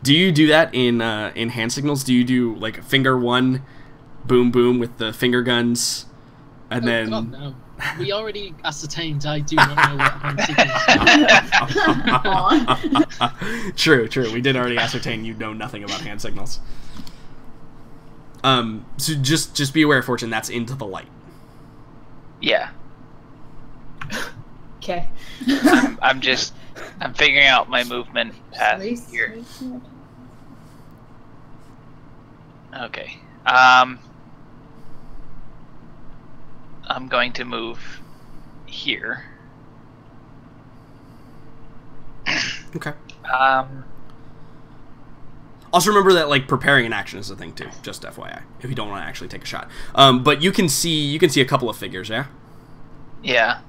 Do you do that in hand signals? Do you do like finger one, boom boom with the finger guns, and then? God, no. We already ascertained I do not know what hand signals. True. We did already ascertain you know nothing about hand signals. So just be aware, Fortune. That's into the light. Yeah. Okay. I'm figuring out my movement path here. Okay. I'm going to move here. Okay. Also remember that like preparing an action is a thing too. Just FYI, if you don't want to actually take a shot. But you can see a couple of figures. Yeah. Yeah.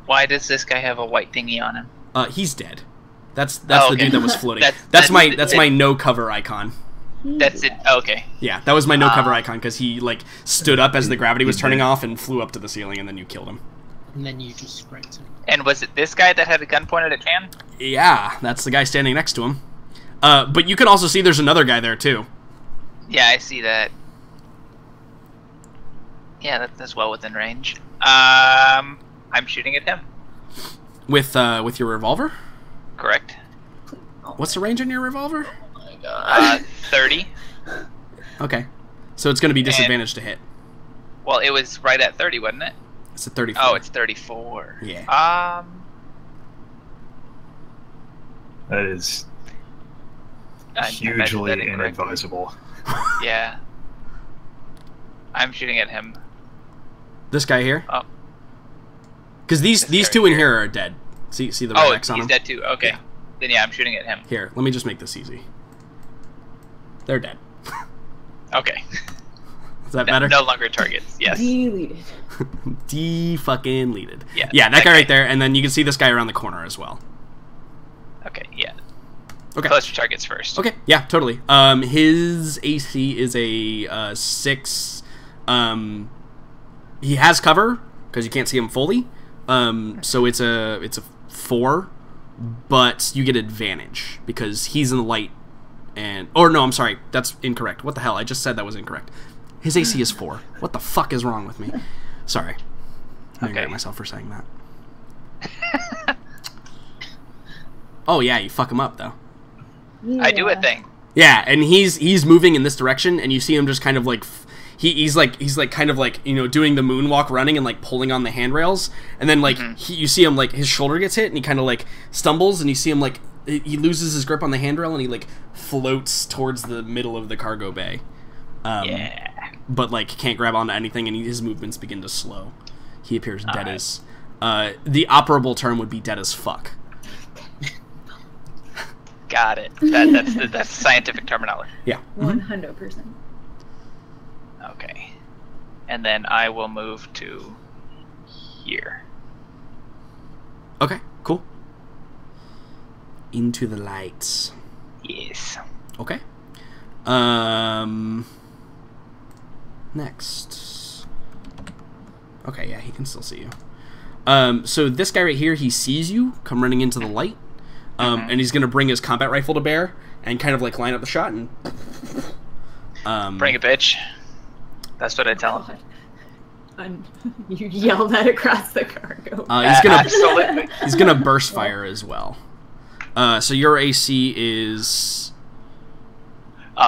Why does this guy have a white thingy on him? He's dead. That's the dude that was floating. That's my no cover icon. That's it. Okay. Yeah, that was my no cover icon because he like stood up as the gravity was turning off and flew up to the ceiling, and then you killed him. And then you just scraped him. And was it this guy that had a gun pointed at Chan? Yeah, that's the guy standing next to him. But you can also see there's another guy there too. Yeah, I see that. Yeah, that's well within range. I'm shooting at him. With your revolver? Correct. What's the range on your revolver? 30. Okay. So it's going to be disadvantaged to hit. Well, it was right at 30, wasn't it? It's at 34. Oh, it's 34. Yeah. That is hugely inadvisable. Yeah. I'm shooting at him. This guy here? Oh. Because these two in here are dead. See the red X on him? Oh, he's dead too. Okay. Yeah. Then yeah, I'm shooting at him. Here, let me just make this easy. They're dead. Okay. Is that better? No longer targets. Yes. Deleted. De-fucking-leted. Yeah. Yeah, that guy right there, and then you can see this guy around the corner as well. Okay. Yeah. Okay. Cluster targets first. Okay. Yeah. Totally. His AC is a 6. He has cover because you can't see him fully. So it's a 4, but you get advantage because he's in the light. Or no, I'm sorry, that's incorrect. What the hell? I just said that was incorrect. His AC is 4. What the fuck is wrong with me? Sorry. I'm angry at myself for saying that. Oh yeah, you fuck him up though. Yeah. I do a thing. Yeah, and he's moving in this direction, and you see him just kind of like he's kind of like, you know, doing the moonwalk, running and like pulling on the handrails, and then like you see him like his shoulder gets hit, and he kind of like stumbles, and you see him like he loses his grip on the handrail, and he like floats towards the middle of the cargo bay. Yeah. But like can't grab onto anything, and his movements begin to slow. He appears dead as. The operable term would be dead as fuck. Got it. That's scientific terminology. Yeah. 100%. Okay. And then I will move to here. Okay, cool. Into the lights. Yes. Okay. Next. Okay, yeah, he can still see you. So this guy right here, he sees you come running into the light. And he's gonna bring his combat rifle to bear and kind of like line up the shot and bring a bitch. That's what I tell him. You yell that across the cargo. He's gonna burst fire as well. So your AC is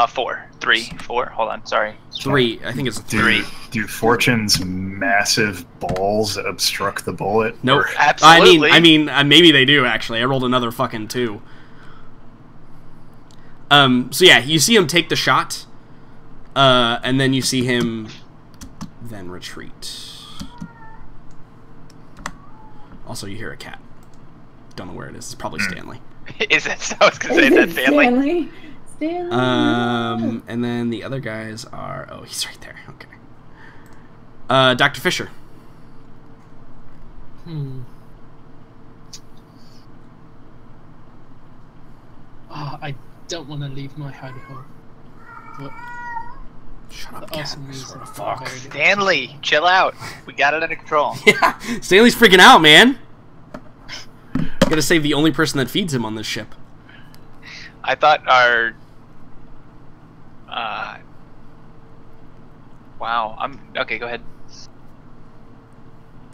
4, 3, 4. Hold on, sorry. 3. I think it's 3. Do Fortune's massive balls obstruct the bullet? Nope. Absolutely. I mean, maybe they do actually. I rolled another fucking 2. So yeah, you see him take the shot, and then you see him then retreat. Also, you hear a cat. Don't know where it is. It's probably Stanley. Is it? So I was gonna say that's Stanley. Stanley. And then the other guys are... Oh, he's right there. Okay. Dr. Fisher. I don't want to leave my hidey hole. But Shut up, the awesome news Sort of is fuck. very good. Stanley, chill out. We got it under control. Yeah, Stanley's freaking out, man. Gotta save the only person that feeds him on this ship. I thought our. Wow. Okay. Go ahead.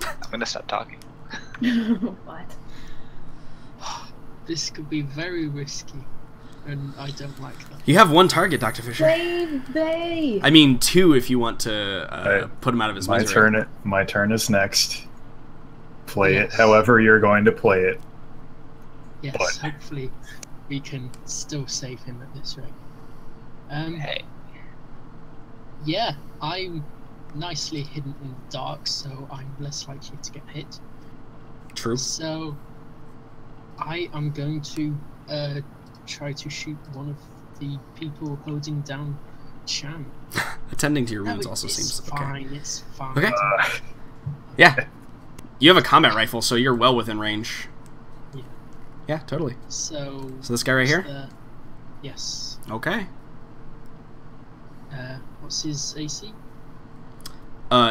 I'm gonna stop talking. What? This could be very risky, and I don't like that. You have one target, Dr. Fisher. Baby! I mean, two if you want to put him out of his misery. My turn is next. Play it however you're going to play it. Yes, But- hopefully we can still save him at this rate. Hey. Yeah, I'm nicely hidden in the dark, so I'm less likely to get hit. True. So I am going to try to shoot one of the people holding down Chan. Attending to your No, wounds also it's seems fine. okay. It's fine. Okay. Yeah. You have a combat rifle, so you're well within range. Yeah. Yeah, totally. So this guy right here? Yes. Okay. What's his AC?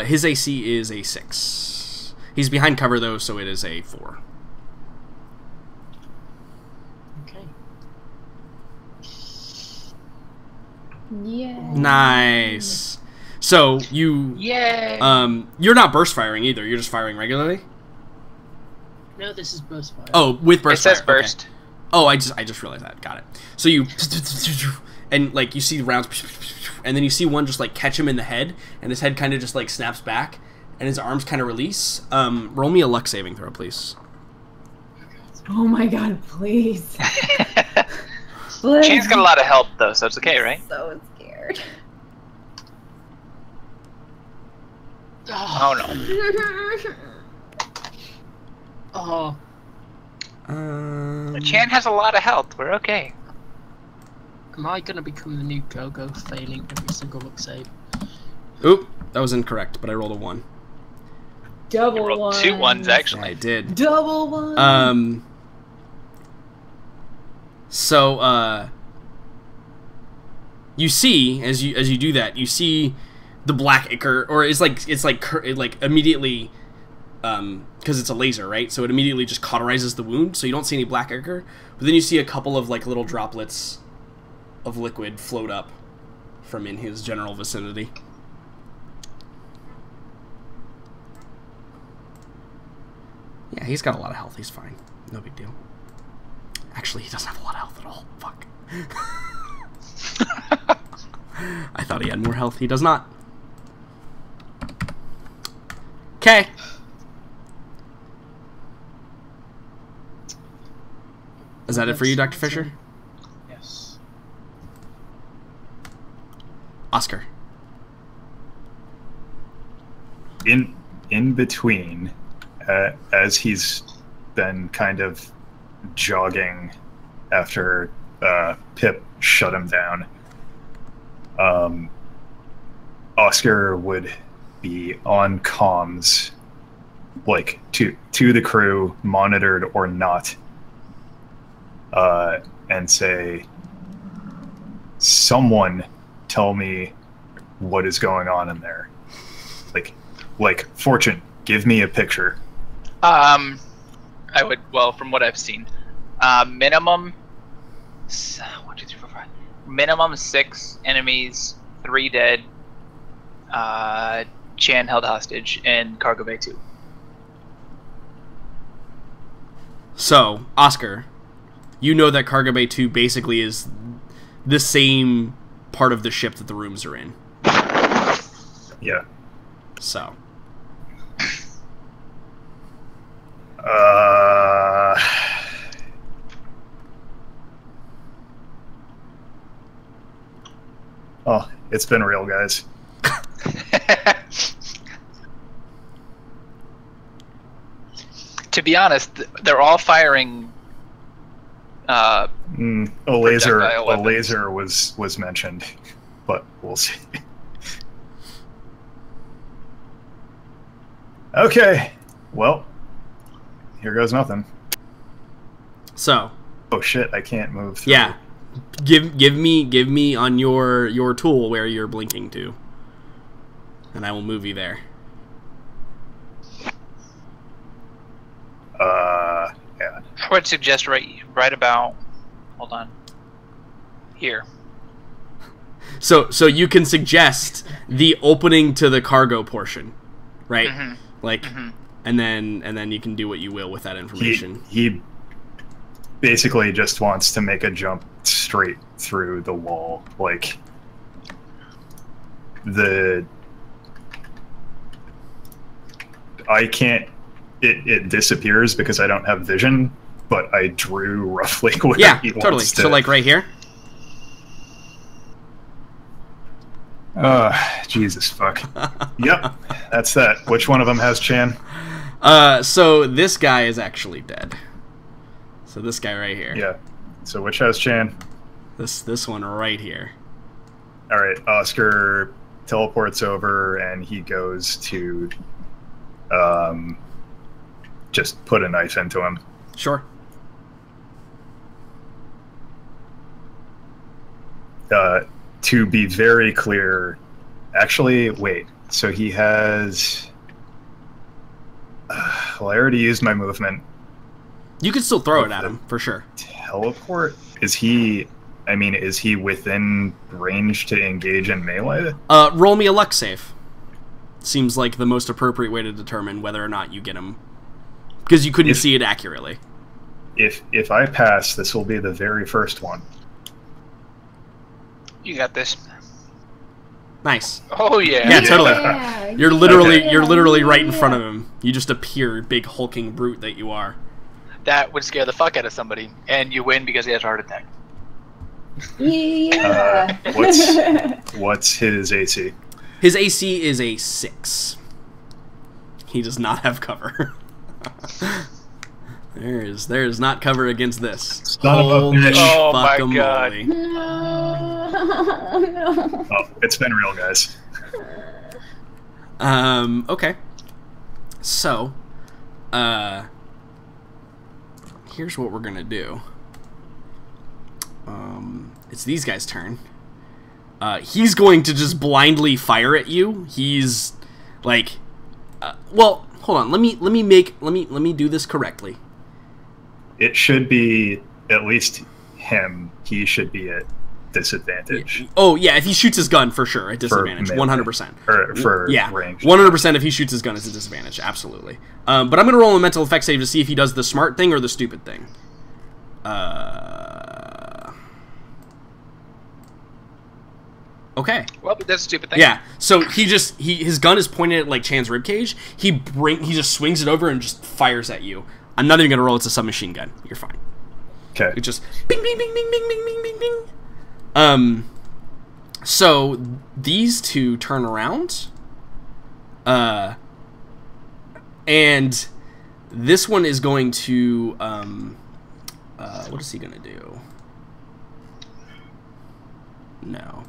His AC is a 6. He's behind cover, though, so it is a 4. Okay. Yeah. Nice. So, you... Yay! You're not burst firing either. You're just firing regularly? No, this is burst fire. Oh, with burst it says fire. burst. Okay. Oh, I just realized that. Got it. So you... And, like, you see rounds... And then you see one just, like, catch him in the head, and his head kind of just, like, snaps back, and his arms kind of release. Roll me a luck saving throw, please. Oh my god, please. Please. Chan's got a lot of help though, so it's okay, right? So scared. Oh no. Oh, Chan has a lot of health. We're okay. am I gonna become the new Go-Go, failing every single look save? Oop, that was incorrect, but I rolled a 1. Double You rolled one. 2 ones actually. I did. Double one. So, you see, as you do that, you see the black ichor, or it's like immediately, because it's a laser, right? So it immediately just cauterizes the wound, so you don't see any black ichor, but then you see a couple of, like, little droplets of liquid float up from in his general vicinity. Yeah, he's got a lot of health. He's fine. No big deal. Actually, he doesn't have a lot of health at all. Fuck. I thought he had more health. He does not. Okay. Is that it for you, Dr. Fisher? Yes. Oscar. In between, as he's been kind of jogging after Pip shut him down, Oscar would be on comms, like to the crew, monitored or not, and say, "Someone tell me what is going on in there." Like Fortune, give me a picture. I would, well, from what I've seen, minimum 1, 2, 3, 4, 5. Minimum 6 enemies, 3 dead. Chan held hostage, and Cargo Bay 2. So, Oscar, you know that Cargo Bay 2 basically is the same part of the ship that the rooms are in. Yeah. So. Oh, it's been real, guys. To be honest, they're all firing. A laser Projectile weapons. was mentioned, but we'll see. Okay, well, here goes nothing. So. Oh shit! I can't move through. Yeah. Give me on your tool where you're blinking to, and I will move you there. Yeah. I would suggest right about. Hold on. here. So you can suggest the opening to the cargo portion, right? Mhm. Like, Mhm. and then you can do what you will with that information. He basically just wants to make a jump straight through the wall. Like, I can't. It disappears because I don't have vision, but I drew roughly where Yeah, he totally. wants to. So like right here. Jesus fuck. Yep, that's that. Which one of them has Chan? So this guy is actually dead. So this guy right here. Yeah. So which has Chan? This one right here. All right. Oscar teleports over and he goes to just put a knife into him. Sure. To be very clear, actually, wait. So he has. Well, I already used my movement. You could still throw it at him for sure. Teleport? Is he? I mean, is he within range to engage in melee? Roll me a luck save. Seems like the most appropriate way to determine whether or not you get him, because you couldn't see it accurately. If I pass, this will be the very first one. You got this. Nice. Oh yeah. Yeah, totally. Yeah, You're literally yeah, you're literally right in front of yeah. him. You just appear, big hulking brute that you are. That would scare the fuck out of somebody, and you win because he has a heart attack. Yeah. What's his AC? His AC is a 6. He does not have cover. There is not cover against this. Son of a Holy bitch. Oh my fuckamoly. God. No. Oh, it's been real, guys. Okay. So, here's what we're gonna do. It's these guys' turn. He's going to just blindly fire at you. He's like, well, hold on. Let me do this correctly. It should be at least him. He should be at disadvantage. Oh yeah, if he shoots his gun for sure at disadvantage, melee. 100%. Or for Yeah, range. 100% if he shoots his gun it's a disadvantage, absolutely. But I'm gonna roll a mental effect save to see if he does the smart thing or the stupid thing. Okay. Well, that's a stupid thing. Yeah. So his gun is pointed at like Chan's ribcage. He just swings it over and just fires at you. I'm not even gonna roll. It's a submachine gun. You're fine. Okay. It just bing bing bing bing bing bing bing bing bing. So these two turn around. And this one is going to what is he gonna do? No.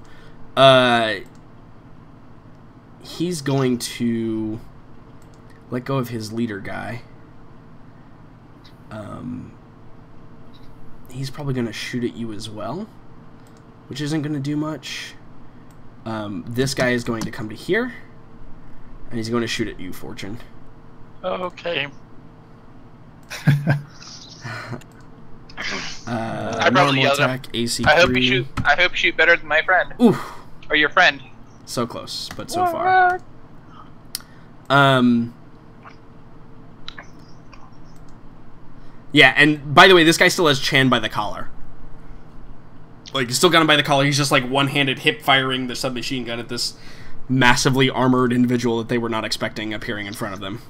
He's going to let go of his leader guy. He's probably going to shoot at you as well, which isn't going to do much. This guy is going to come to here, and he's going to shoot at you, Fortune. Okay. I probably yelled at him. attack, AC I hope 3. you shoot better than my friend Oof, or your friend. so close, but so far. Yeah, and by the way, this guy still has Chan by the collar. Like, he's still got him by the collar. He's just like one-handed hip firing the submachine gun at this massively armored individual that they were not expecting appearing in front of them.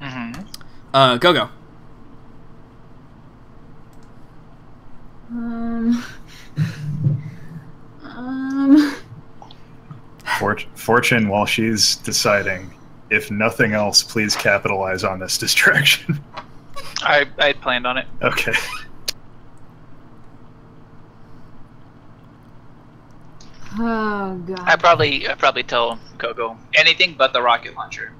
Mm-hmm. Go. Fortune, while she's deciding, if nothing else, please capitalize on this distraction. I had planned on it. Okay. Oh god. I probably tell Gogo anything but the rocket launcher.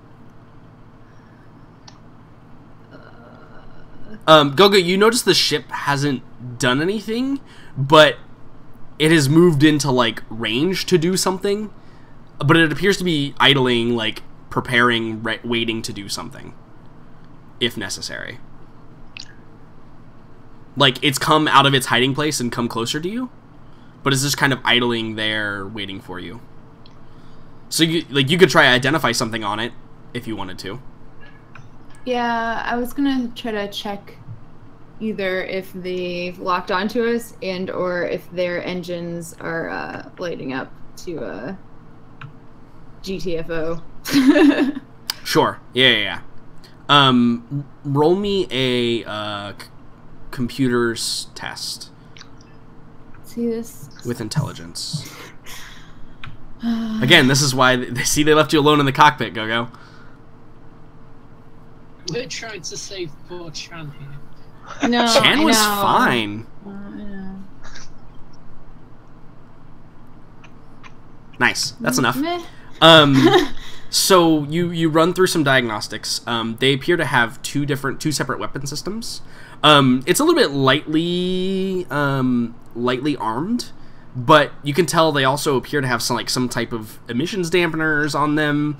Gogo, you notice the ship hasn't done anything, but it has moved into, like, range to do something. But it appears to be idling, like, preparing, waiting to do something. If necessary. Like, it's come out of its hiding place and come closer to you. but it's just kind of idling there, waiting for you. So you could try to identify something on it if you wanted to. Yeah, I was gonna try to check either if they've locked onto us and or if their engines are lighting up to GTFO. Sure. Yeah. Roll me a computers test See this? with intelligence. Again, this is why they left you alone in the cockpit, Go-Go. We're trying to save poor Chan here. No, Chan I was know. fine. I know. Nice. That's enough. Meh. So you run through some diagnostics. They appear to have two separate weapon systems. It's a little bit lightly armed, but you can tell they also appear to have some type of emissions dampeners on them.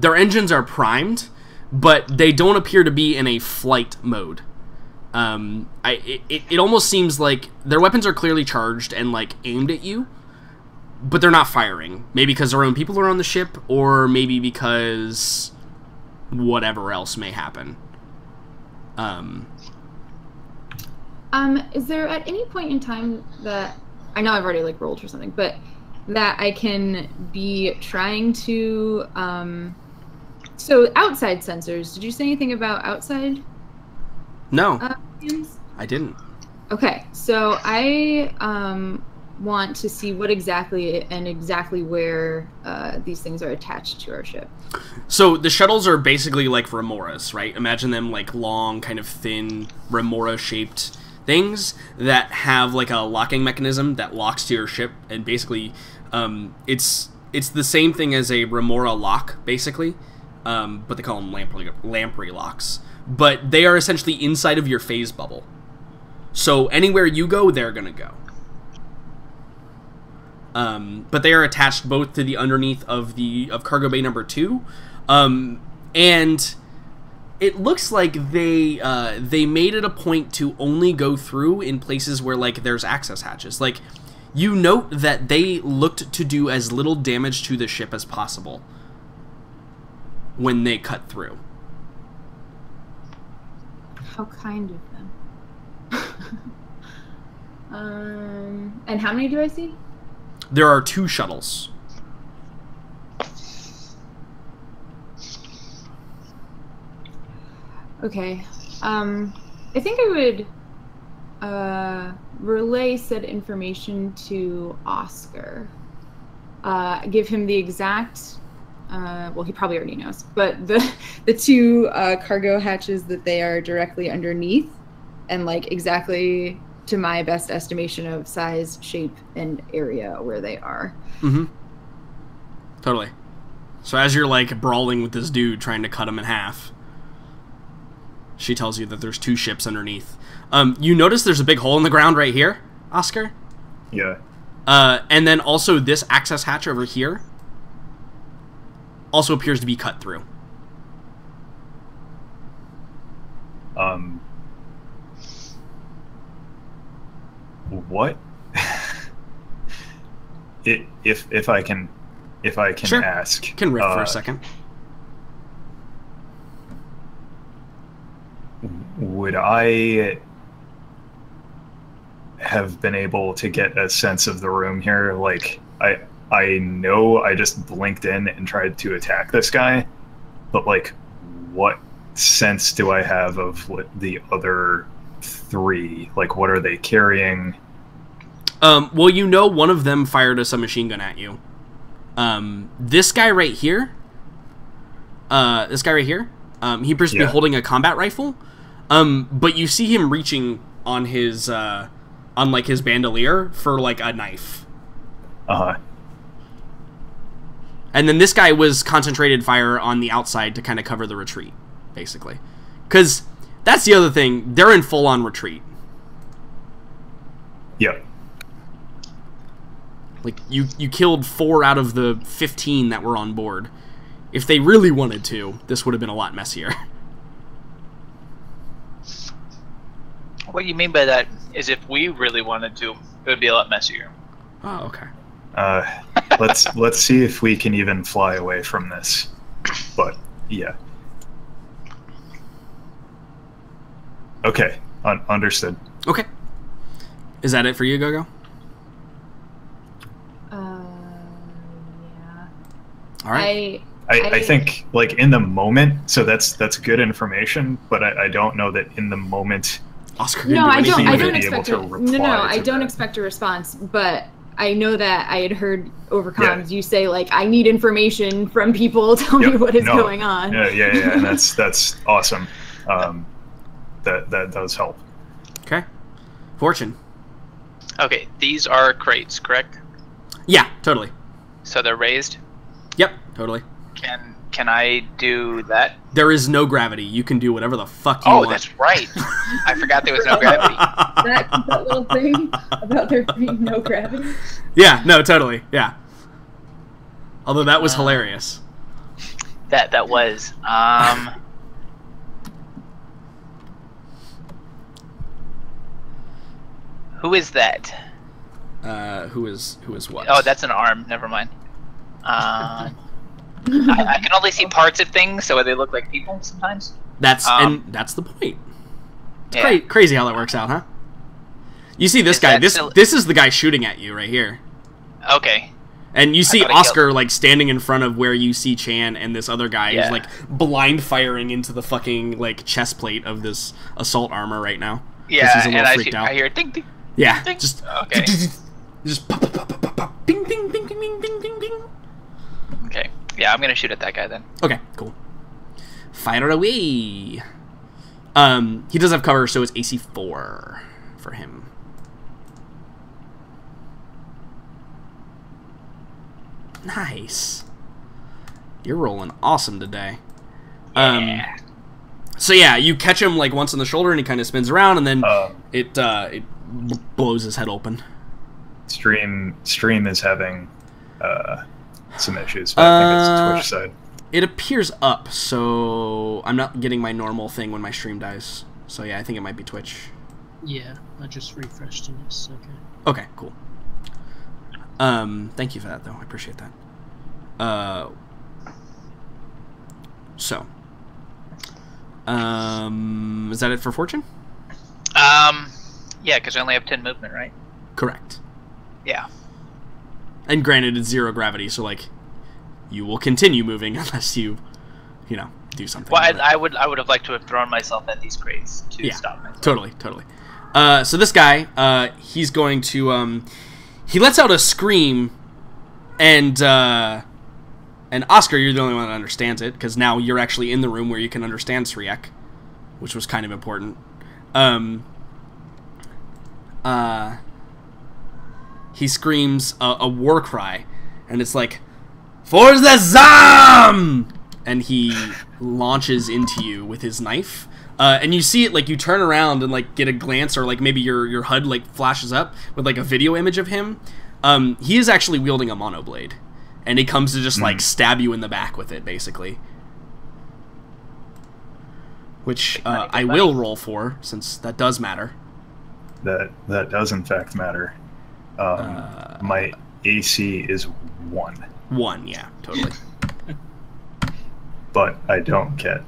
Their engines are primed, but they don't appear to be in a flight mode. It almost seems like their weapons are clearly charged and like aimed at you, but they're not firing. Maybe because their own people are on the ship, or maybe because whatever else may happen. Is there at any point in time that I know I've already like rolled for something, but that I can be trying to so outside sensors, did you say anything about outside No, things? I didn't. Okay, so I want to see what exactly where these things are attached to our ship. So the shuttles are basically like remoras, right? Imagine them like long, kind of thin remora-shaped things that have like a locking mechanism that locks to your ship, and basically it's the same thing as a remora lock, basically, but they call them lamprey locks. But they are essentially inside of your phase bubble. So anywhere you go, they're gonna go. But they are attached both to the underneath of cargo bay number 2, and it looks like they made it a point to only go through in places where like there's access hatches. Like, you note that they looked to do as little damage to the ship as possible when they cut through. How kind of them. And how many do I see? There are 2 shuttles. Okay. I think I would relay said information to Oscar. Give him the exact well, he probably already knows, but the 2 cargo hatches that they are directly underneath, and like exactly to my best estimation of size, shape, and area where they are. Mm-hmm. Totally. So as you're like brawling with this dude trying to cut him in half, she tells you that there's 2 ships underneath. You notice there's a big hole in the ground right here, Oscar? Yeah. And then also this access hatch over here also appears to be cut through. What? If I can Sure. ask. Can riff for a second. Would I have been able to get a sense of the room here? Like, I know I just blinked in and tried to attack this guy, but like, what sense do I have of what the other 3? Like, what are they carrying? Well, you know one of them fired a submachine gun at you. This guy right here, he appears to be holding a combat rifle, but you see him reaching on his, on like his bandolier for like a knife. Uh-huh. And then this guy was concentrated fire on the outside to kind of cover the retreat, basically. Because that's the other thing, they're in full-on retreat. Yep. Like, you killed 4 out of the 15 that were on board. If they really wanted to, this would have been a lot messier. What you mean by that is if we really wanted to, it would be a lot messier. Oh, okay. Let's see if we can even fly away from this. But yeah. Okay, understood. Okay. Is that it for you, Gogo? Yeah. All right. I think like in the moment, so that's good information, but I don't know that in the moment. Oscar can No, do I anything don't. I with don't it. expect able a, to no, reply I to don't that. expect a response. But I know that I had heard over comms you say like, "I need information from people. Tell me what is going on." Yeah, and that's awesome. That does help. Okay. Fortune. Okay, these are crates, correct? Yeah, totally. So they're raised. Yep, totally. Can I do that? There is no gravity. You can do whatever the fuck you want. Oh, that's right. I forgot there was no gravity. That little thing about there being no gravity. Yeah, no, totally. Yeah. Although that was hilarious. That was. Who is that? Who is what? Oh, that's an arm. Never mind. I can only see parts of things, so they look like people sometimes. That's the point. It's Yeah. crazy how that works out, huh? You see this Is guy. that This still- this is the guy shooting at you right here. Okay. And you see thought he Oscar like standing in front of where you see Chan, and this other guy is Yeah. like blind firing into the fucking like chest plate of this assault armor right now. 'Cause Yeah, he's a little and freaked out. I hear ding ding. Yeah, ding. just Okay. just pop, pop, pop, pop, pop, pop, bing, bing, bing, bing, bing, bing, bing, bing. Okay. Yeah, I'm gonna shoot at that guy then. Okay, cool. Fire away. He does have cover, so it's AC 4 for him. Nice. You're rolling awesome today. Yeah. So yeah, you catch him like once in the shoulder, and he kind of spins around, and then Um, it blows his head open. Stream is having some issues, but I think it's Twitch side. It appears up, so I'm not getting my normal thing when my stream dies. So yeah, I think it might be Twitch. Yeah, I just refreshed and it's okay. Okay, cool. Thank you for that, though. I appreciate that. So, is that it for Fortune? Yeah, because I only have 10 movement, right? Correct. Yeah. And granted, it's 0 gravity, so like, you will continue moving unless you do something. Well, with it. I would have liked to have thrown myself at these crates to stop myself. Totally. So this guy, he's going to, he lets out a scream, and Oscar, you're the only one that understands it, because now you're actually in the room where you can understand Sriek, which was kind of important. He screams a war cry, and it's like, "For the Zam!" And he launches into you with his knife. And you see it, like, you turn around and, like, get a glance, or, like, maybe your HUD, like, flashes up with, like, a video image of him. He is actually wielding a monoblade. And he comes to just, like, stab you in the back with it, basically. Which I will roll for, since that does matter. That does, in fact, matter. My AC is 1. 1, yeah, totally. But I don't get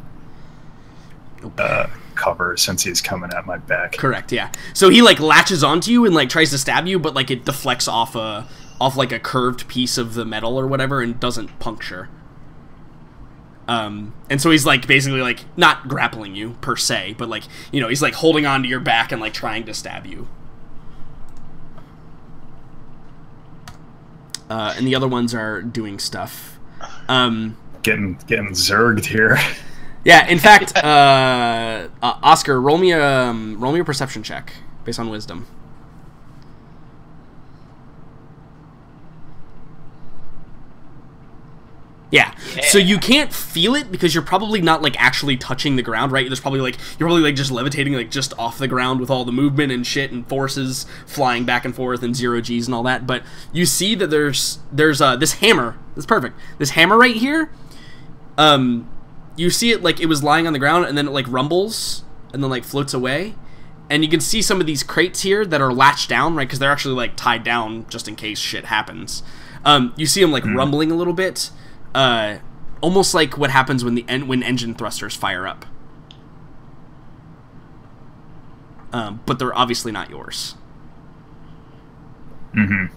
cover since he's coming at my back. Correct, yeah. So he like latches onto you and like tries to stab you, but like it deflects off like a curved piece of the metal or whatever and doesn't puncture. And so he's like basically like not grappling you per se, but like, you know, he's like holding onto your back and like trying to stab you. And the other ones are doing stuff. Getting zerged here. Yeah, in fact, Oscar, roll me a perception check based on wisdom. Yeah. So you can't feel it because you're probably not like actually touching the ground, right? There's probably like you're probably like just levitating like just off the ground with all the movement and shit and forces flying back and forth and 0 G's and all that. But you see that there's this hammer. That's perfect. This hammer right here. You see it like it was lying on the ground and then it like rumbles and then like floats away, And you can see some of these crates here that are latched down, right? Because they're actually, like, tied down just in case shit happens. You see them, like, rumbling a little bit. Almost like what happens when when engine thrusters fire up. But they're obviously not yours. Mm-hmm.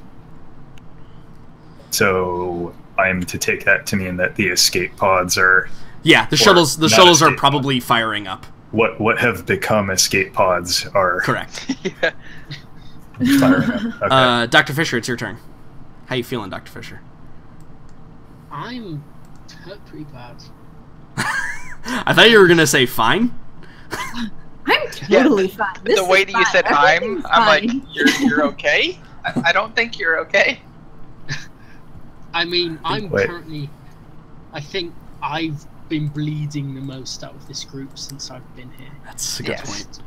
So I'm to take that to mean that the escape pods are... Yeah, the shuttles are probably firing up. What have become escape pods are... Correct. Yeah. firing up. Okay. Dr. Fisher, it's your turn. How you feeling, Dr. Fisher? I'm hurt pretty bad. I thought you were going to say fine. I'm totally fine. This The way is that you fine. said Everything's I'm like, fine. you're okay? I don't think you're okay. I mean, I'm Wait. currently... I think I've been bleeding the most out of this group since I've been here. That's a good Yes. point.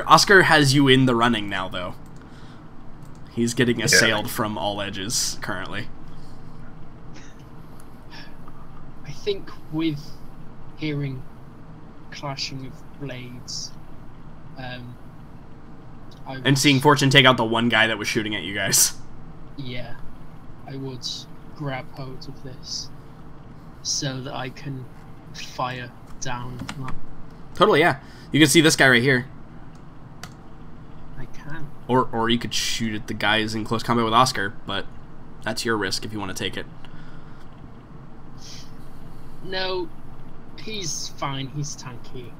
Oscar has you in the running now, though. He's getting assailed from all edges currently. I think with hearing clashing of blades, I And would- seeing Fortune take out the one guy that was shooting at you guys. Yeah, I would grab hold of this so that I can fire down. Totally, yeah. You can see this guy right here. I can. Or you could shoot at the guys in close combat with Oscar, but that's your risk if you want to take it. No, he's fine. He's tanky.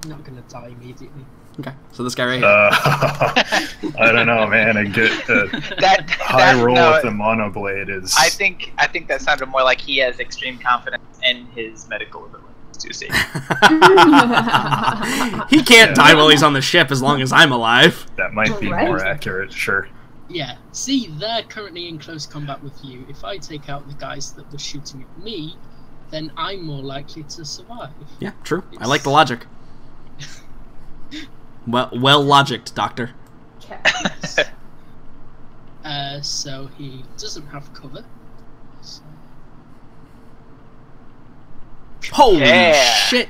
Not gonna die immediately. Okay, so this guy right here. I don't know, man. I get That high roll no, with the monoblade is... I think that sounded more like he has extreme confidence in his medical abilities to see. He can't die while he's on the ship as long as I'm alive. That might be Right. more accurate, sure. Yeah. See, they're currently in close combat with you. If I take out the guys that were shooting at me, then I'm more likely to survive. Yeah, true. I like the logic. Well logicked, Doctor. So he doesn't have cover. So... Holy Yeah. shit!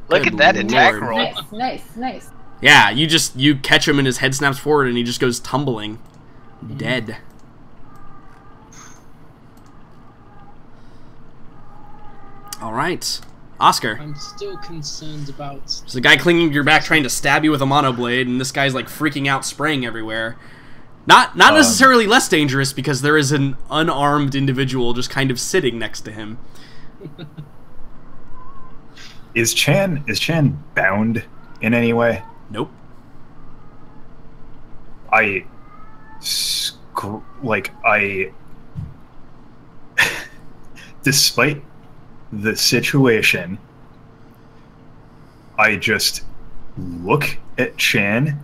Look Good at that attack lord. roll. Nice. Yeah, you catch him and his head snaps forward and he just goes tumbling. Dead. Alright. Oscar. I'm still concerned about... There's a guy clinging to your back trying to stab you with a monoblade, and this guy's like freaking out, spraying everywhere. Not necessarily less dangerous because there is an unarmed individual just kind of sitting next to him. Is Chan bound in any way? Nope. Despite the situation, I just look at Chan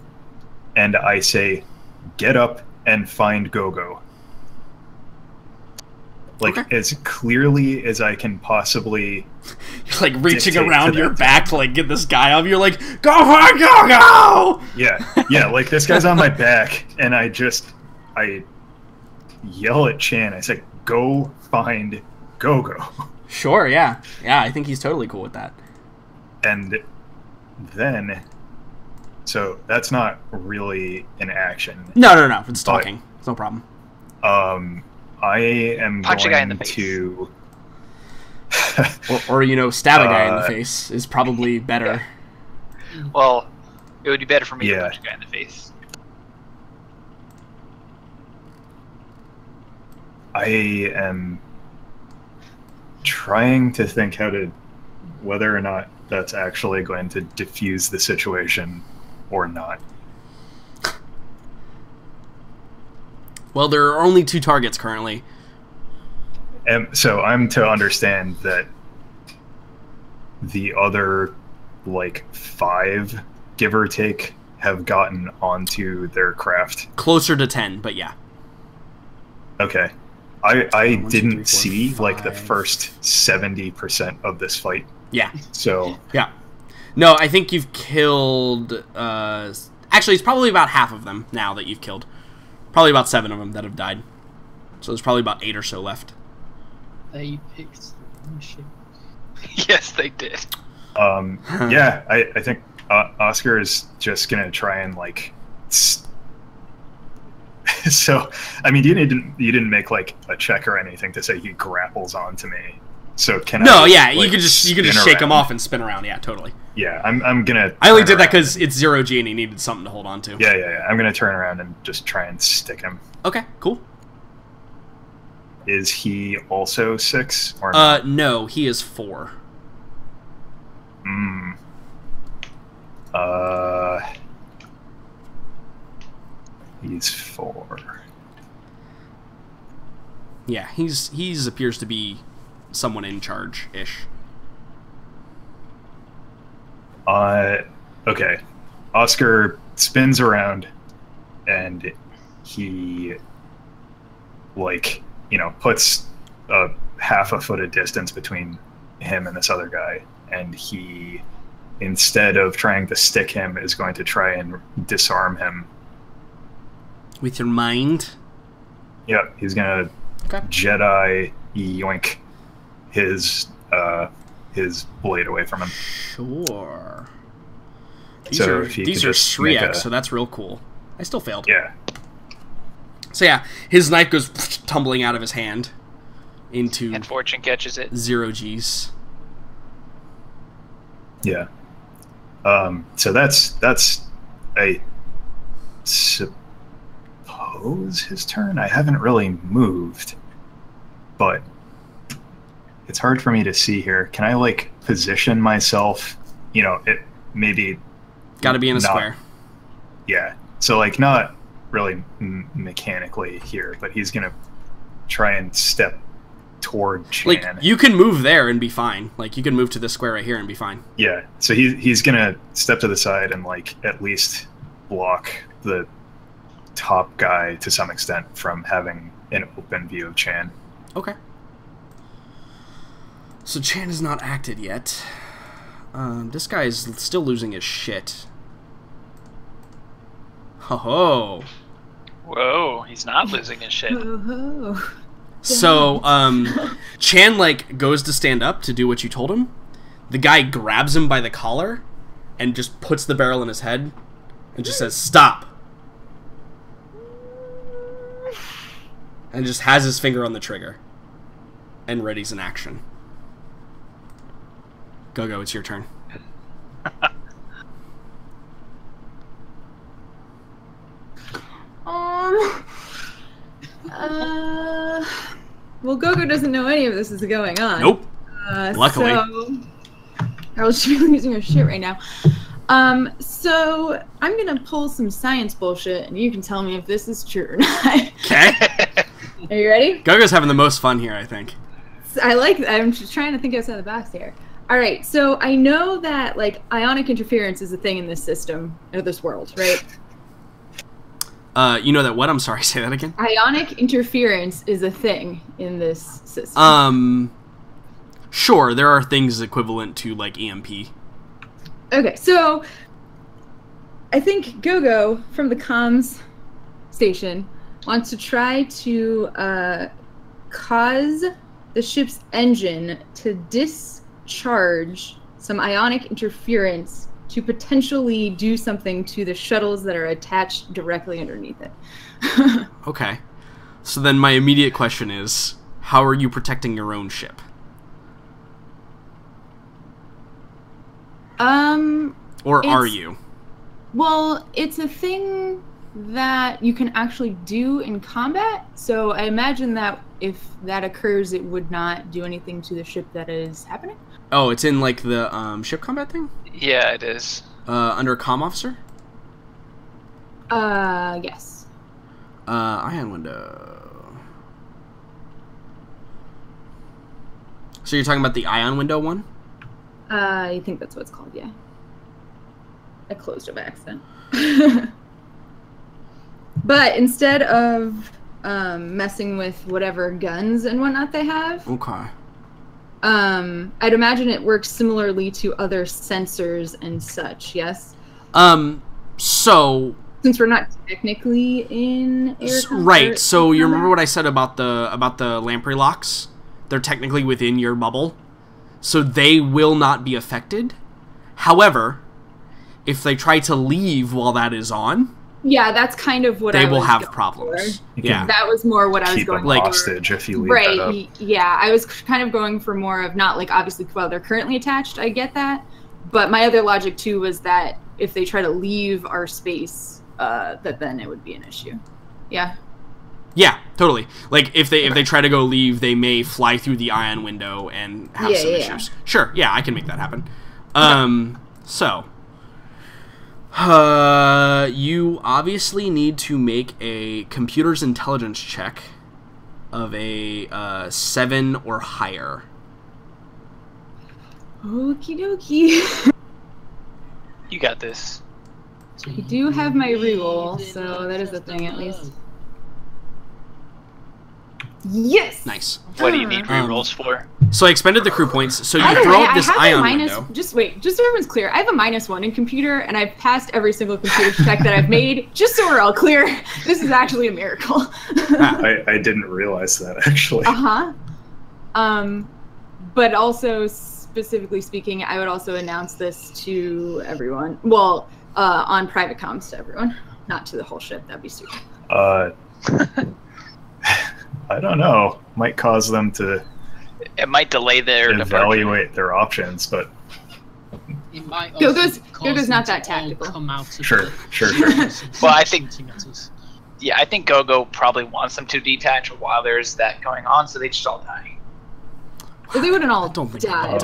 and I say, get up and find Gogo. Like, Okay. as clearly as I can possibly... You're like reaching Dictate around to your that. back to like get this guy up. You're like, go for it, go! Yeah, like this guy's on my back, and I yell at Chan. I say, go find Gogo. Sure, yeah. Yeah, I think he's totally cool with that. And then, so that's not really an action. No. It's stalking. It's no problem. I am Punch a going guy in the face. to... Or stab a guy in the face is probably better. Well, it would be better for me to Yeah. punch a guy in the face. I am trying to think whether or not that's actually going to diffuse the situation or not. Well, there are only 2 targets currently. And so I'm to understand that the other, 5, give or take, have gotten onto their craft. Closer to 10, but yeah. Okay. I 1, 2, 3, 4, didn't see, the 5. first 70% of this fight. Yeah. So, Yeah. No, I think you've killed... actually, it's probably about half of them now that you've killed. Probably about 7 of them that have died. So there's probably about 8 or so left. They picked the wrong ship. Yes, they did. yeah, I think Oscar is just gonna try and like. So, I mean, you didn't make like a check or anything to say he grapples onto me. So can I? No, yeah, like, you could just shake him off and spin around. Yeah, totally. Yeah, I'm gonna. I only did that because it's 0G and he needed something to hold on to. Yeah. I'm gonna turn around and just try and stick him. Okay, cool. Is he also 6 or no? No, he is 4. He's 4. Yeah, he's appears to be someone in charge ish. Okay. Oscar spins around and he like, puts a half a foot of distance between him and this other guy, and he, instead of trying to stick him, is going to try and disarm him. With your mind? Yep, he's gonna Jedi yoink his blade away from him. Sure. These So are if he these could are just make Shriek, a- so that's real cool. I still failed. Yeah. So yeah, his knife goes tumbling out of his hand into And Fortune catches it. 0Gs. Yeah. So that's I suppose his turn. I haven't really moved, but it's hard for me to see here. Can I like position myself? It maybe Got to be in a not- square. Yeah. So like not really mechanically here, but he's gonna try and step toward Chan. Like you can move there and be fine. Like you can move to this square right here and be fine. Yeah, so he's gonna step to the side and like at least block the top guy to some extent from having an open view of Chan. Okay. So Chan has not acted yet. This guy is still losing his shit. Ho ho. Whoa, he's not losing his shit. Oh, So, Chan, like, goes to stand up to do what you told him. The guy grabs him by the collar and just puts the barrel in his head and just says, "Stop!" And just has his finger on the trigger and readies an action. Go, it's your turn. Well, Gogo doesn't know any of this is going on. Nope. Luckily. So, or else she'd be losing her shit right now. So I'm gonna pull some science bullshit, and you can tell me if this is true or not. Okay. Are you ready? Gogo's having the most fun here, I think. I'm just trying to think outside the box here. All right, so I know that like ionic interference is a thing in this system, or this world, right? You know that what? I'm sorry, say that again. Ionic interference is a thing in this system. Sure, there are things equivalent to like EMP. Okay, so I think Gogo from the comms station wants to try to cause the ship's engine to discharge some ionic interference to potentially do something to the shuttles that are attached directly underneath it. Okay. So then my immediate question is, how are you protecting your own ship? Or are you? Well, it's a thing that you can actually do in combat, so I imagine that if that occurs, it would not do anything to the ship that is happening. Oh, it's in like the ship combat thing? Yeah, it is. Under a comm officer? Yes. Ion window. So you're talking about the ion window one? I think that's what it's called, yeah. I closed it by accident. But instead of messing with whatever guns and whatnot they have, Okay. I'd imagine it works similarly to other sensors and such, yes? So Since we're not technically in air right. So you remember combat? what I said about the lamprey locks? They're technically within your bubble, so they will not be affected. However, if they try to leave while that is on, Yeah, that's kind of what they I will was have going problems. for. You Yeah. can That was more what I was keep going them like- for. hostage if you leave Right. that up. Yeah, I was kind of going for more of not like obviously while they're currently attached. I get that, but my other logic too was that if they try to leave our space, that then it would be an issue. Yeah. Yeah, totally. Like if they try to go leave, they may fly through the ion window and have Yeah, some yeah. issues. Sure, yeah, I can make that happen. So you obviously need to make a computer's intelligence check of a 7 or higher. Okie dokie. You got this. I do have my reroll, so that is a thing at least. Yes. Nice. What do you need rerolls for? So I expended the crew points. So you By the throw way, up this I have ion a minus. window. Just wait, just so everyone's clear. I have a -1 in computer, and I've passed every single computer check that I've made. Just so we're all clear, this is actually a miracle. I didn't realize that actually. But also specifically speaking, I would also announce this to everyone. Well, on private comms to everyone, not to the whole ship. That'd be stupid. I don't know. Might cause them to It might delay their departure. evaluate their options, but It might Gogo's- also cause Gogo's them not to that all tactical. Come out of Sure, the- sure. Well, I think- shooting at us. Yeah, I think Gogo probably wants them to detach while there's that going on, so they just all die. Well, they wouldn't all don't think die. about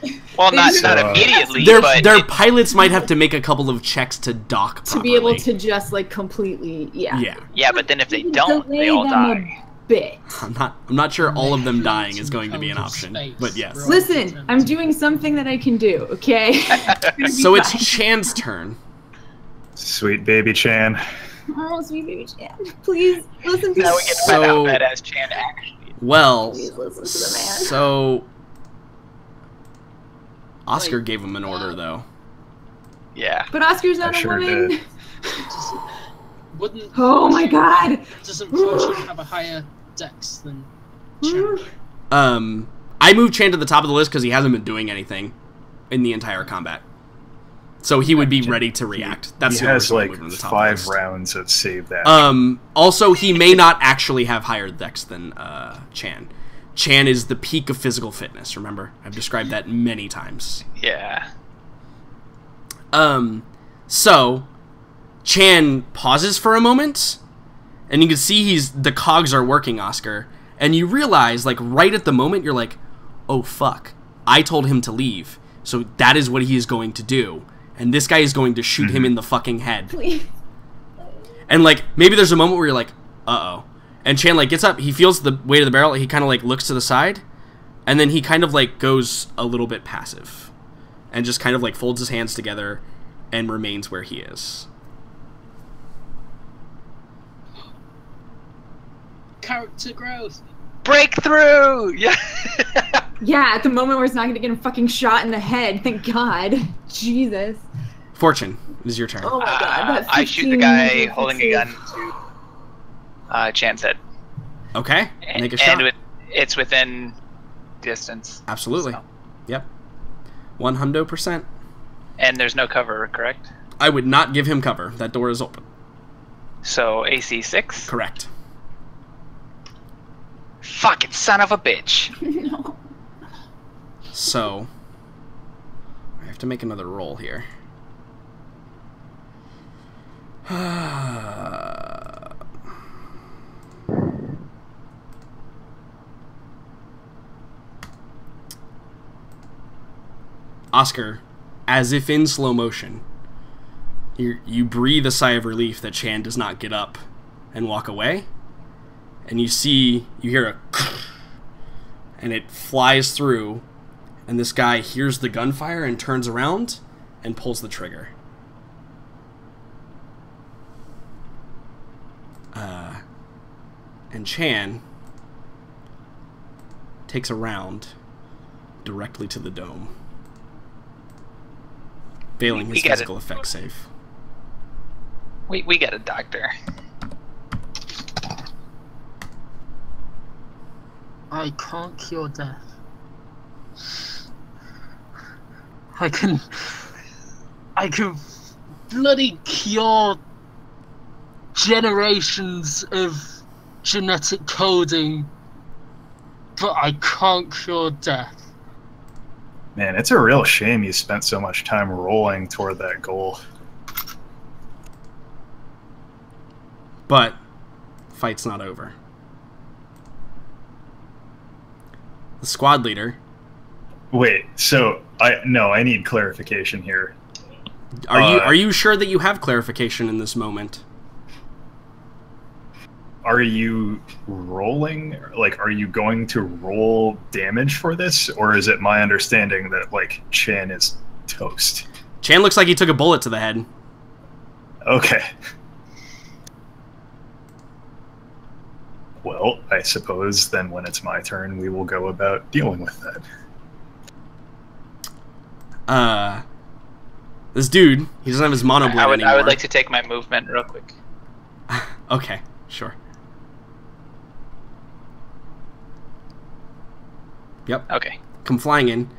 But Well, They not just- not immediately, Their but pilots might have to make a couple of checks to dock to properly. be able to just like completely, yeah. yeah, but then if they You can don't, delay they all them die. Bit. I'm not sure all of them Make dying sure is to going to be an code of option, space, but yes. bro. Listen, I'm doing something that I can do. Okay. So it's Chan's turn. sweet baby Chan. Oh, sweet baby Chan, please listen to Now me. we get to find out So- how badass Chan actually is. Well, Please listen to the man. so Oscar Wait, gave him an order though. Yeah. But Oscar's I not a sure woman. did. Wouldn't Oh my god. Doesn't Fortune have a higher dex than Chan? I moved Chan to the top of the list because he hasn't been doing anything in the entire combat, so he would be ready to react. That's He the has only reason I like moved him to the top of the 5 list. rounds of save that. Also, he may not actually have higher dex than Chan. Chan is the peak of physical fitness. Remember, I've described that many times. Yeah. So Chan pauses for a moment, and you can see the cogs are working, Oscar, and you realize, like, right at the moment, you're like, oh fuck, I told him to leave, so that is what he is going to do, and this guy is going to shoot him in the fucking head. Please. And, like, maybe there's a moment where you're like, uh-oh. And Chan, like, gets up, he feels the weight of the barrel, he kind of, like, looks to the side, and then he kind of, like, goes a little bit passive. And just kind of, like, folds his hands together and remains where he is. Character growth. Breakthrough! Yeah. Yeah, at the moment where it's not gonna get him fucking shot in the head. Thank God. Jesus. Fortune, it is your turn. Oh my God. That I shoot the 15 guy is holding a safe. gun to Chan's head. Okay, make a shot. And it's within distance. Absolutely. So. Yep. 100%. And there's no cover, correct? I would not give him cover. That door is open. So AC 6. Correct. Fucking son of a bitch. No. So, I have to make another roll here. Oscar, as if in slow motion, you breathe a sigh of relief that Chan does not get up and walk away, and you hear a and it flies through, and this guy hears the gunfire and turns around and pulls the trigger. And Chan takes a round directly to the dome, failing his We got it. physical effect save. We got a doctor. I can't cure death. I can I can bloody cure generations of genetic coding, but I can't cure death. Man, it's a real shame you spent so much time rolling toward that goal. But fight's not over. The squad leader. Wait, so I need clarification here. Are you sure that you have clarification in this moment? Are you rolling? Like, are you going to roll damage for this, or is it my understanding that like Chan is toast? Chan looks like he took a bullet to the head. Okay. Well, I suppose then when it's my turn, we will go about dealing with that. This dude, he doesn't have his mono blade anymore. I would like to take my movement real quick. Okay, sure. Yep. Okay. Come flying in.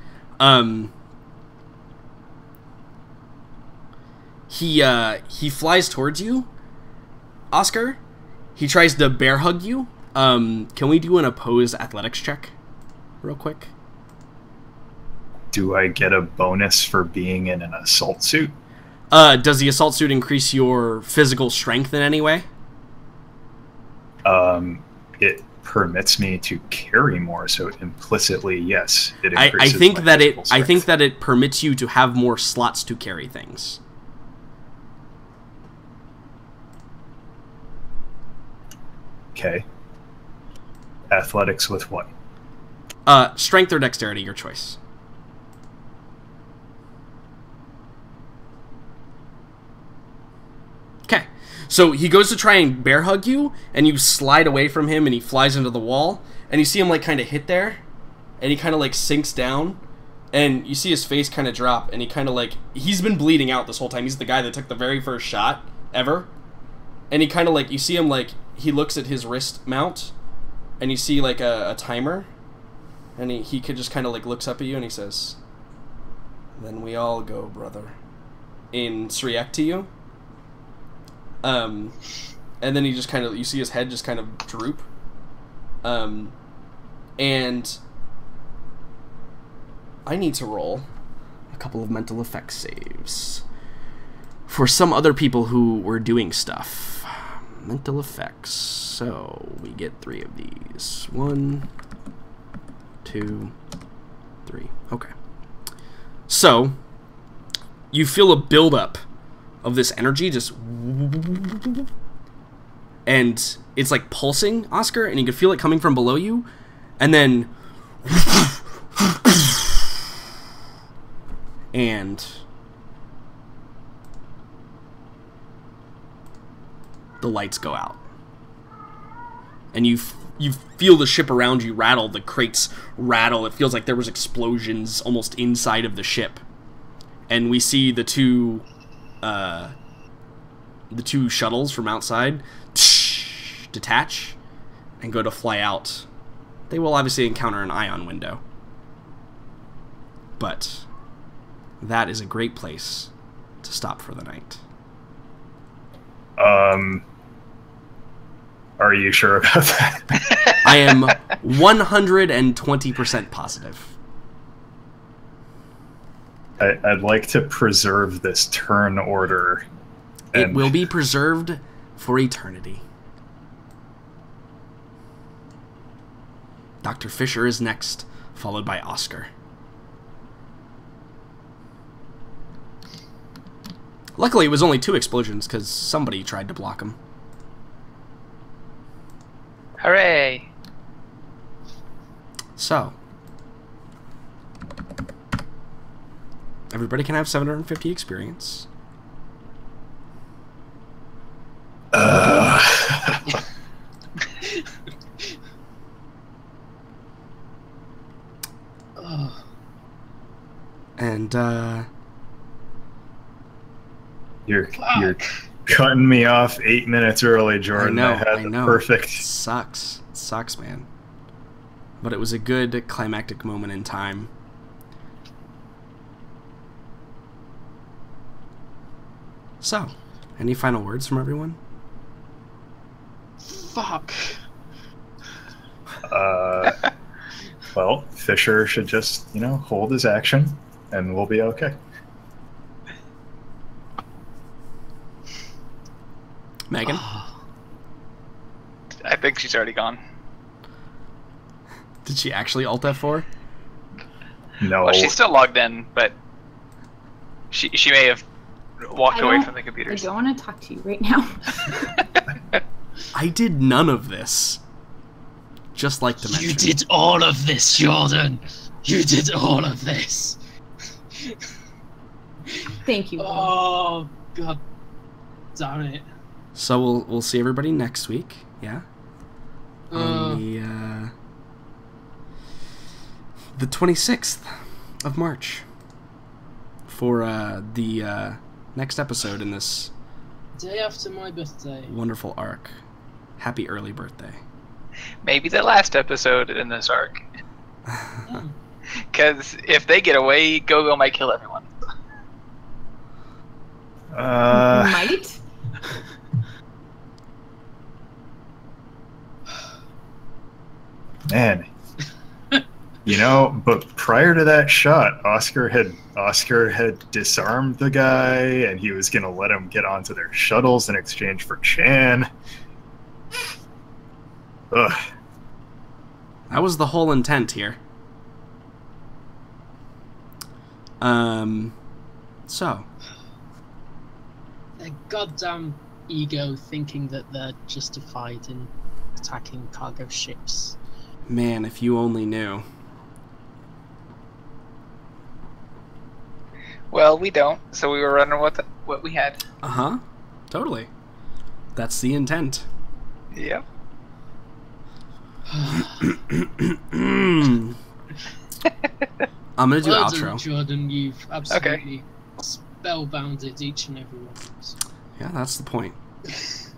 He flies towards you, Oscar. He tries to bear hug you. Can we do an opposed athletics check, real quick? Do I get a bonus for being in an assault suit? Does the assault suit increase your physical strength in any way? It permits me to carry more, so implicitly, yes, it I increases think my that physical I think strength. that it permits you to have more slots to carry things. Okay. Athletics with what? Strength or dexterity, your choice. Okay. So he goes to try and bear hug you, and you slide away from him, and he flies into the wall, and you see him like kind of hit there, and he kind of like sinks down, and you see his face kind of drop, and he kind of like, he's been bleeding out this whole time. He's the guy that took the very first shot ever, and he kind of like, you see him like, he looks at his wrist mount, and you see like a timer, and he could just kind of like looks up at you, and he says, "Then we all go, brother," in Syriac to you. And then he just kind of, you see his head just kind of droop. And I need to roll a couple of mental effects saves for some other people who were doing stuff. Mental effects. So we get 3 of these. 1, 2, 3. Okay. So you feel a buildup of this energy, just, and it's like pulsing, Oscar, and you can feel it coming from below you, and then and the lights go out, and you feel the ship around you rattle, the crates rattle. It feels like there was explosions almost inside of the ship, and we see the two shuttles from outside detach and go to fly out. They will obviously encounter an ion window, but that is a great place to stop for the night. Are you sure about that? I am 120% positive. I'd like to preserve this turn order. It will be preserved for eternity. Dr. Fisher is next, followed by Oscar. Luckily, it was only 2 explosions, because somebody tried to block them. Hooray! So, everybody can have 750 experience. And You're cutting me off 8 minutes early, Jordan. I had the perfect. It sucks. It sucks, man. But it was a good climactic moment in time. So, any final words from everyone? Fuck. Well, Fisher should just, hold his action, and we'll be okay. Megan? I think she's already gone. Did she actually Alt F4? No. Well, she's still logged in, but she may have walked away from the I computers. don't want to talk to you right now. I did none of this. Just like to mention. You did all of this, Jordan. You did all of this. Thank you. Oh, god damn it. So we'll see everybody next week, yeah? On the 26th of March for the next episode in this Day after my birthday. wonderful arc. Happy early birthday. Maybe the last episode in this arc. Because if they get away, Go-Go might kill everyone. Might? Man. But prior to that shot, Oscar had disarmed the guy, and he was gonna let him get onto their shuttles in exchange for Chan. Ugh. That was the whole intent here. So. Their goddamn ego thinking that they're justified in attacking cargo ships. Man, if you only knew. Well, we don't, so we were running with what we had. Uh-huh. Totally. That's the intent. Yep. I'm gonna do Well outro. done, Jordan, you've absolutely spellbounded each and every one of us. Yeah, that's the point.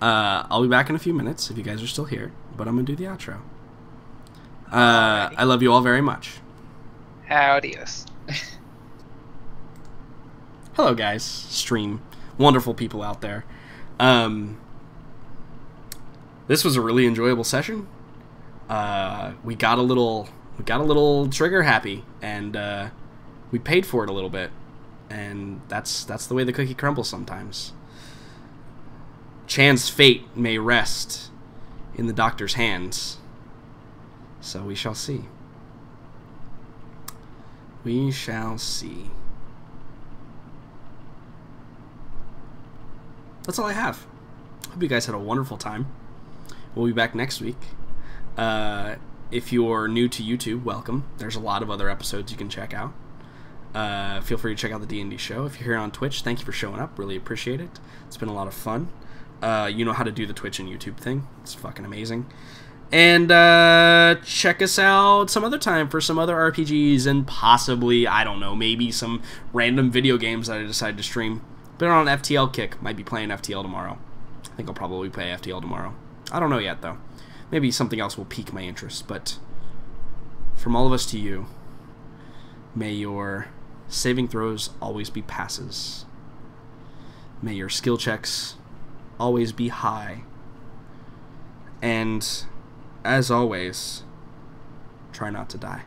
I'll be back in a few minutes if you guys are still here, but I'm gonna do the outro. I love you all very much. Adios. Hello, guys. Stream. Wonderful people out there. This was a really enjoyable session. We got a little trigger happy, and we paid for it a little bit, and that's the way the cookie crumbles sometimes. Chan's fate may rest in the doctor's hands, so we shall see. We shall see. That's all I have. Hope you guys had a wonderful time. We'll be back next week. If you're new to YouTube, welcome. There's a lot of other episodes you can check out. Feel free to check out the D&D show. If you're here on Twitch, thank you for showing up. Really appreciate it. It's been a lot of fun. You know how to do the Twitch and YouTube thing. It's fucking amazing. And check us out some other time for some other RPGs and possibly, I don't know, maybe some random video games that I decide to stream. Been on an FTL kick. Might be playing FTL tomorrow. I think I'll probably play FTL tomorrow. I don't know yet, though. Maybe something else will pique my interest. But from all of us to you, may your saving throws always be passes. May your skill checks always be high. And, as always, try not to die.